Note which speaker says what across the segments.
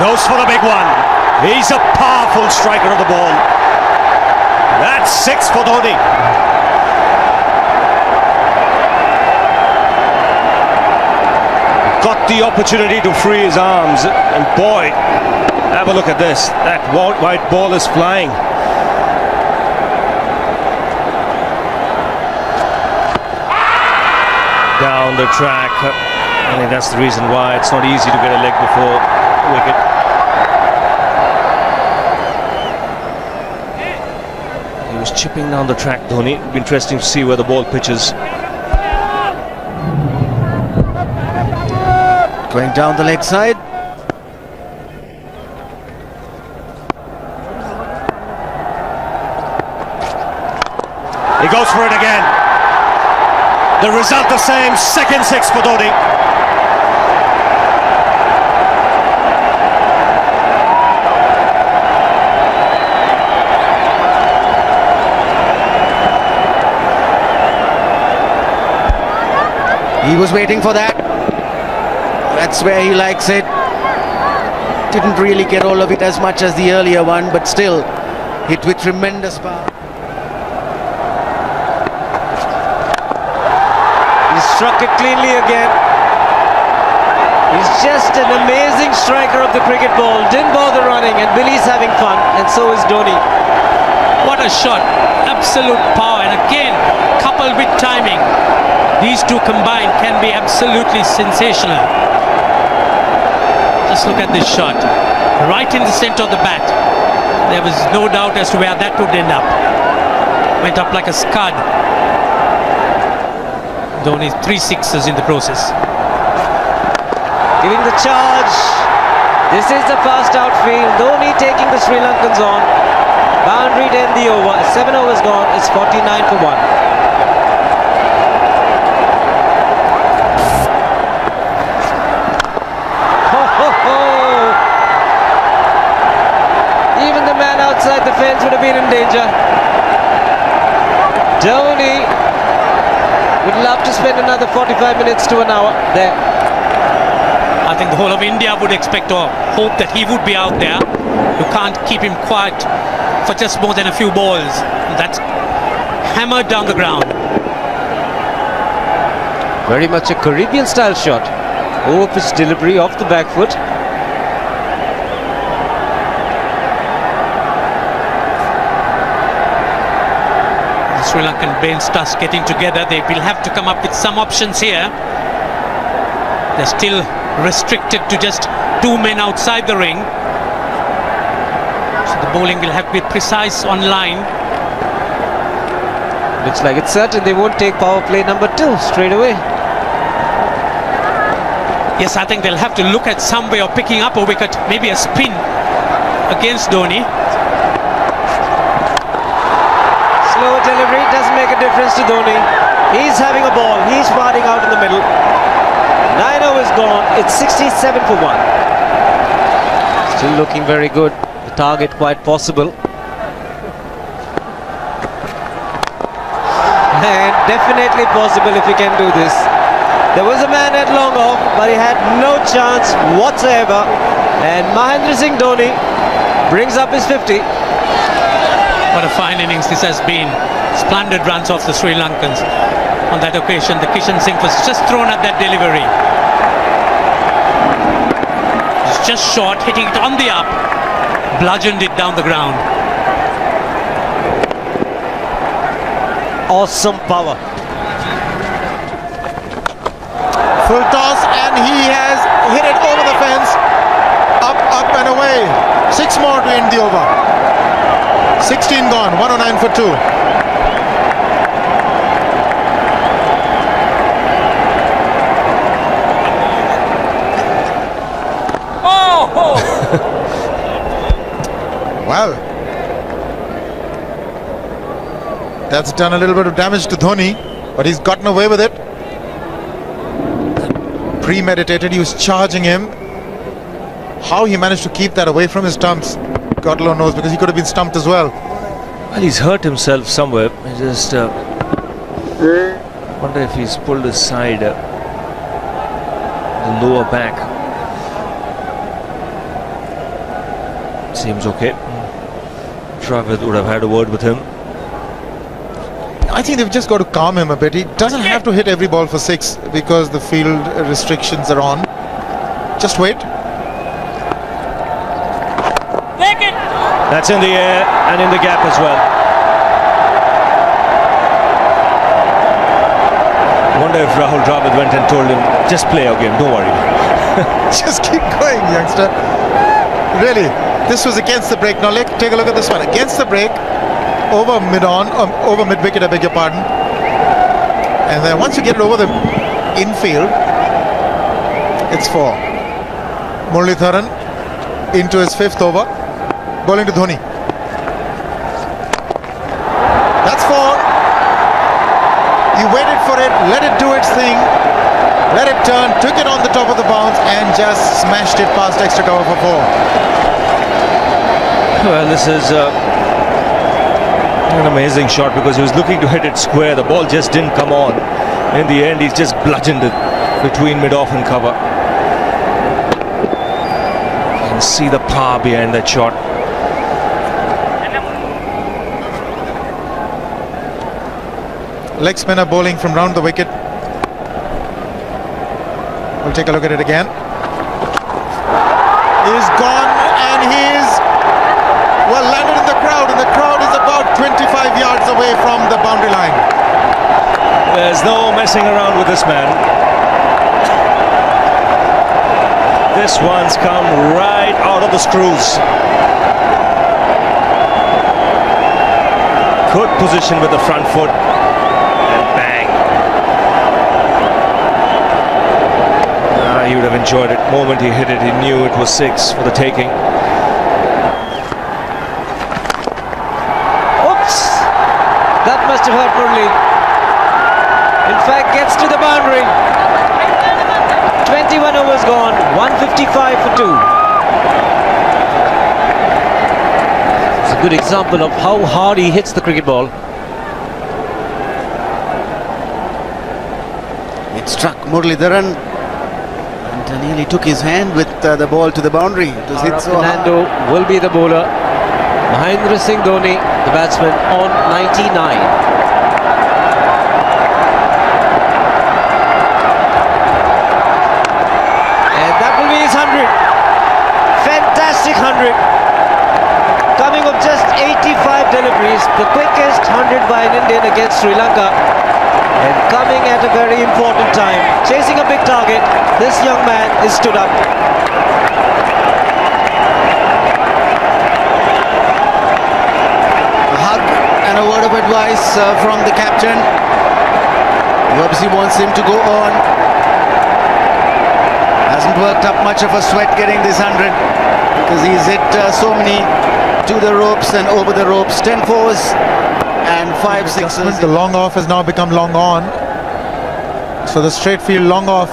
Speaker 1: goes for the big one. He's a powerful striker of the ball. That's 6 for Doni. Got the opportunity to free his arms, and boy, have a look at this. That white ball is flying. Down the track. I think that's the reason why it's not easy to get a leg before wicket. He was chipping down the track, Dhoni. It'll be interesting to see where the ball pitches.
Speaker 2: Going down the leg side.
Speaker 1: He goes for it again. The result the same, second 6 for Doni.
Speaker 2: He was waiting for that. That's where he likes it. Didn't really get all of it as much as the earlier one, but still hit with tremendous power. He struck it cleanly again. He's just an amazing striker of the cricket ball. Didn't bother running, and Billy's having fun, and so is Doni.
Speaker 3: What a shot. Absolute power, and again, coupled with timing. These two combined can be absolutely sensational. Just look at this shot. Right in the center of the bat. There was no doubt as to where that would end up. Went up like a scud. Dhoni 3 sixes in the process.
Speaker 2: Giving the charge. This is the fast outfield. Dhoni taking the Sri Lankans on. Boundary to end the over. 7 overs gone. It's 49 for 1. Even the man outside the fence would have been in danger. Doni would love to spend another 45 minutes to an hour there.
Speaker 3: I think the whole of India would expect or hope that he would be out there. You can't keep him quiet for just more than a few balls. That's hammered down the ground.
Speaker 2: Very much a Caribbean style shot. Over-pitch delivery off the back foot.
Speaker 3: The Sri Lankan bench starts getting together. They will have to come up with some options here. They're still restricted to just 2 men outside the ring. So the bowling will have to be precise on line.
Speaker 2: Looks like it's certain they won't take power play number 2 straight away.
Speaker 3: Yes, I think they'll have to look at some way of picking up a wicket, maybe a spin against Doni.
Speaker 2: Slow delivery doesn't make a difference to Doni. He's having a ball. He's parting out in the middle. 9 overs gone. It's 67 for 1. Still looking very good. The target quite possible. And definitely possible if he can do this. There was a man at long off, but he had no chance whatsoever. And Mahendra Singh Dhoni brings up his 50.
Speaker 3: What a fine innings this has been. Splendid runs off the Sri Lankans. On that occasion, the Kishan Singh was just thrown at that delivery. It's just short, hitting it on the up, bludgeoned it down the ground.
Speaker 2: Awesome power.
Speaker 4: Full toss, and he has hit it over the fence. Up, up and away. 6 more to end the over. 16 gone, 109 for 2.
Speaker 3: Oh!
Speaker 4: Well, that's done a little bit of damage to Dhoni, but he's gotten away with it. Premeditated, he was charging him. How he managed to keep that away from his stumps, God alone knows, because he could have been stumped as well.
Speaker 1: Well, he's hurt himself somewhere. I just wonder if he's pulled his side, the lower back. Seems okay. Travis would have had a word with him.
Speaker 4: I think they've just got to calm him a bit. He doesn't have to hit every ball for 6 because the field restrictions are on. Just wait.
Speaker 1: That's in the air and in the gap as well. Wonder if Rahul Dravid went and told him, just play our game, don't worry.
Speaker 4: Just keep going, youngster. Really, this was against the break. Now take a look at this one. Against the break, over mid-wicket, I beg your pardon. And then once you get it over the infield, it's 4. Muralitharan into his 5th over. Bowling to Dhoni. That's 4. You waited for it, let it do its thing, let it turn, took it on the top of the bounce and just smashed it past extra cover for 4.
Speaker 1: Well, this is an amazing shot because he was looking to hit it square. The ball just didn't come on. In the end, he's just bludgeoned it between mid-off and cover. You can see the power behind that shot.
Speaker 4: Leg spinner bowling from round the wicket. We'll take a look at it again. He's gone and he's landed in the crowd, and the crowd is about 25 yards away from the boundary line.
Speaker 1: There's no messing around with this man. This one's come right out of the screws. Good position with the front foot. He would have enjoyed it. The moment he hit it, he knew it was 6 for the taking.
Speaker 2: Oops! That must have hurt Murli. In fact, gets to the boundary. 21 overs gone, 155 for 2. It's a good example of how hard he hits the cricket ball.
Speaker 5: It struck Muralitharan. Nearly took his hand with the ball to the boundary. It was hit so hard.
Speaker 2: Fernando will be the bowler. Mahendra Singh Dhoni, the batsman, on 99. And that will be his 100. Fantastic 100. Coming of just 85 deliveries, the quickest 100 by an Indian against Sri Lanka. And coming at a very important time, chasing a big target, this young man is stood up.
Speaker 5: A hug and a word of advice from the captain, who obviously wants him to go on. Hasn't worked up much of a sweat getting this 100 because he's hit so many to the ropes and over the ropes. 10 fours and 5 sixes.
Speaker 4: The long off has now become long on. So the straight field long off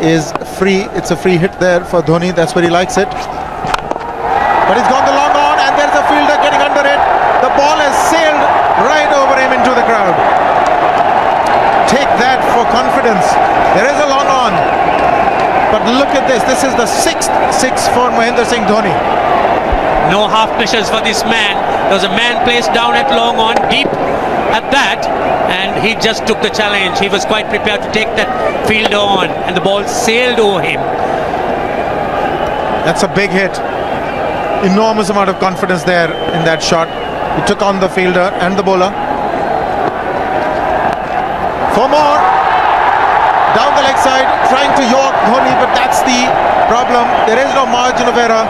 Speaker 4: is free. It's a free hit there for Dhoni. That's where he likes it. But he's gone the long on and there's a fielder getting under it. The ball has sailed right over him into the crowd. Take that for confidence. There is a long on. But look at this. This is the 6th 6 for Mahendra Singh Dhoni.
Speaker 3: No half measures for this man. There was a man placed down at long on, deep at that, and he just took the challenge. He was quite prepared to take that fielder on, and the ball sailed over him.
Speaker 4: That's a big hit. Enormous amount of confidence there in that shot. He took on the fielder and the bowler. 4 more. Down the leg side, trying to york Dhoni, but that's the problem. There is no margin of error.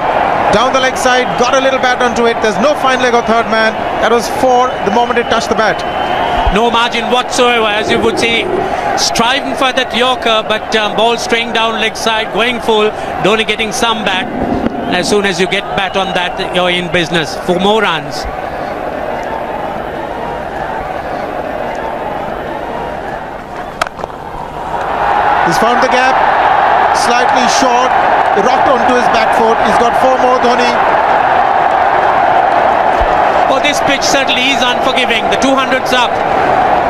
Speaker 4: Down the leg side, got a little bat onto it. There's no fine leg or third man. That was 4 the moment it touched the bat.
Speaker 3: No margin whatsoever, as you would see. Striving for that yorker, but ball straying down leg side, going full. Dhoni getting some bat. And as soon as you get bat on that, you're in business for more runs.
Speaker 4: He's found the gap. Slightly short. Rocked onto his back foot. He's got 4 more, Dhoni.
Speaker 3: Oh, this pitch certainly is unforgiving. The 200's up.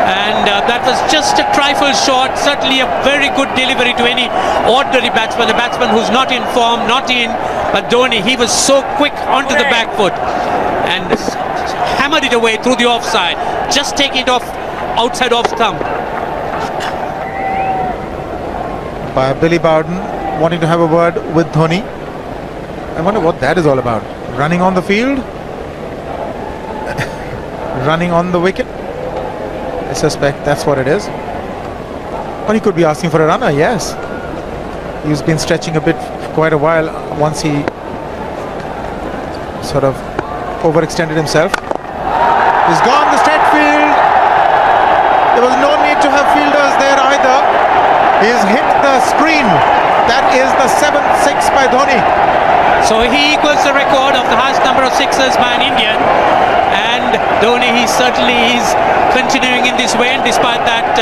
Speaker 3: And that was just a trifle short. Certainly a very good delivery to any ordinary batsman, a batsman who's not in form, not in. But Doni, he was so quick onto the back foot and hammered it away through the offside, just taking it off outside off stump.
Speaker 4: By Billy Bowden wanting to have a word with Dhoni. I wonder what that is all about. Running on the field? Running on the wicket? I suspect that's what it is. Or he could be asking for a runner, yes. He's been stretching a bit for quite a while once he sort of overextended himself. He's gone the straight field. There was no need to have fielders there either. He's hit the screen. That is the 7th six by Dhoni.
Speaker 3: So he equals the record of the highest number of sixes by an Indian. And Doni, he certainly is continuing in this way, and despite that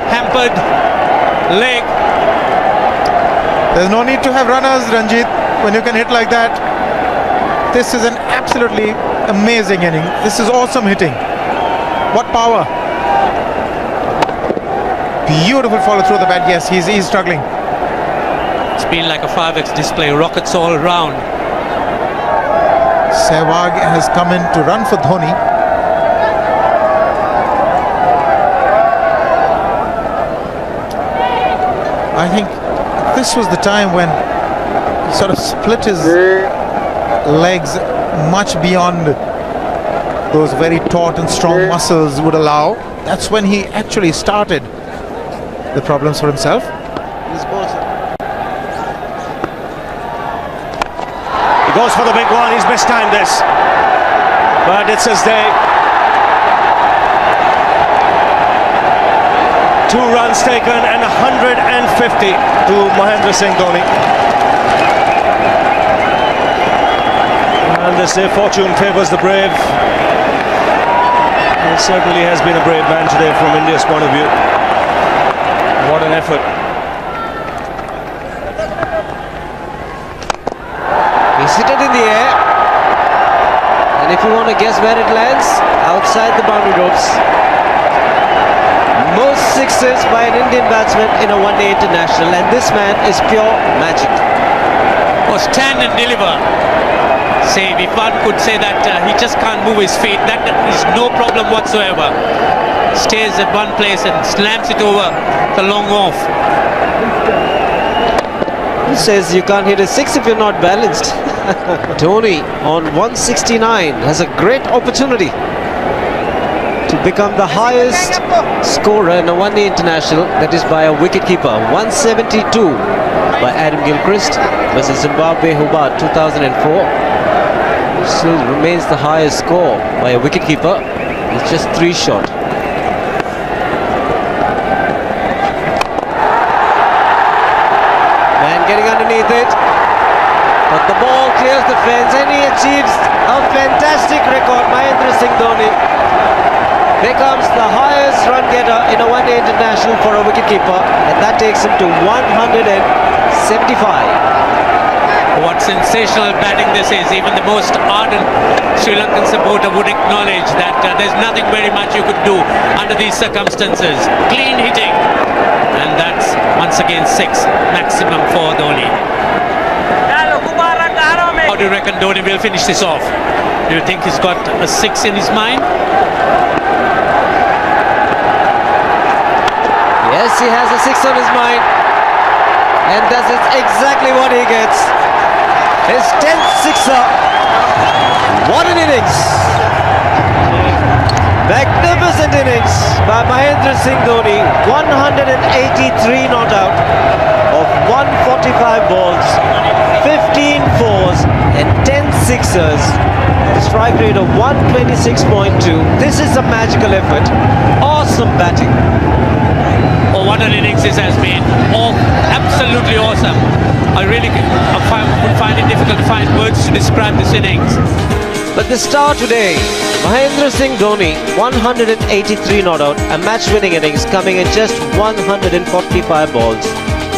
Speaker 3: hampered leg.
Speaker 4: There's no need to have runners, Ranjit, when you can hit like that. This is an absolutely amazing inning. This is awesome hitting. What power. Beautiful follow through the bat. Yes, he's struggling.
Speaker 3: It's been like a 5x display, rockets all round.
Speaker 4: Sehwag has come in to run for Dhoni. I think this was the time when he sort of split his legs much beyond those very taut and strong muscles would allow. That's when he actually started the problems for himself.
Speaker 2: He goes for the big one. He's mistimed this, but it's his day. 2 runs taken and 150 to Mahendra Singh Dhoni. And they say fortune favours the brave. It certainly has been a brave man today from India's point of view. What an effort. He's hit it in the air. And if you want to guess where it lands, outside the boundary ropes. Most sixes by an Indian batsman in a one-day international, and this man is pure magic.
Speaker 3: Oh, stand and deliver. Save, if one could say that he just can't move his feet, that is no problem whatsoever. Stays at one place and slams it over the long off.
Speaker 2: Who says you can't hit a 6 if you're not balanced? Doni on 169 has a great opportunity to become the highest scorer in a one-day international, that is by a wicketkeeper. 172 by Adam Gilchrist versus Zimbabwe Hobart 2004. Still remains the highest score by a wicketkeeper. It's just 3 short. Man getting underneath it, but the ball clears the fence and he achieves a fantastic record. Mahendra Singh Dhoni becomes the highest run getter in a one-day international for a wicketkeeper, and that takes him to 175.
Speaker 3: What sensational batting this is. Even the most ardent Sri Lankan supporter would acknowledge that there's nothing very much you could do under these circumstances. Clean hitting, and that's once again 6 maximum for Dhoni. How do you reckon Dhoni will finish this off? Do you think he's got a 6 in his mind?
Speaker 2: Yes, he has a 6 on his mind, and that is exactly what he gets. His 10th sixer. What an innings! Magnificent innings by Mahendra Singh Dhoni. 183 not out of 145 balls, 15 fours and 10 sixers. Strike rate of 126.2. This is a magical effort. Awesome batting.
Speaker 3: Oh, what an innings this has been. Oh, absolutely awesome. I really would find it difficult to find words to describe this innings.
Speaker 2: But the star today, Mahendra Singh Dhoni, 183 not out, a match-winning innings coming in just 145 balls.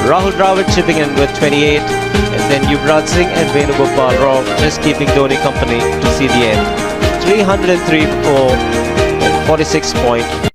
Speaker 2: Rahul Dravid chipping in with 28, and then Yuvraj Singh and Venugopal Rao just keeping Dhoni company to see the end. 303 for 46.4.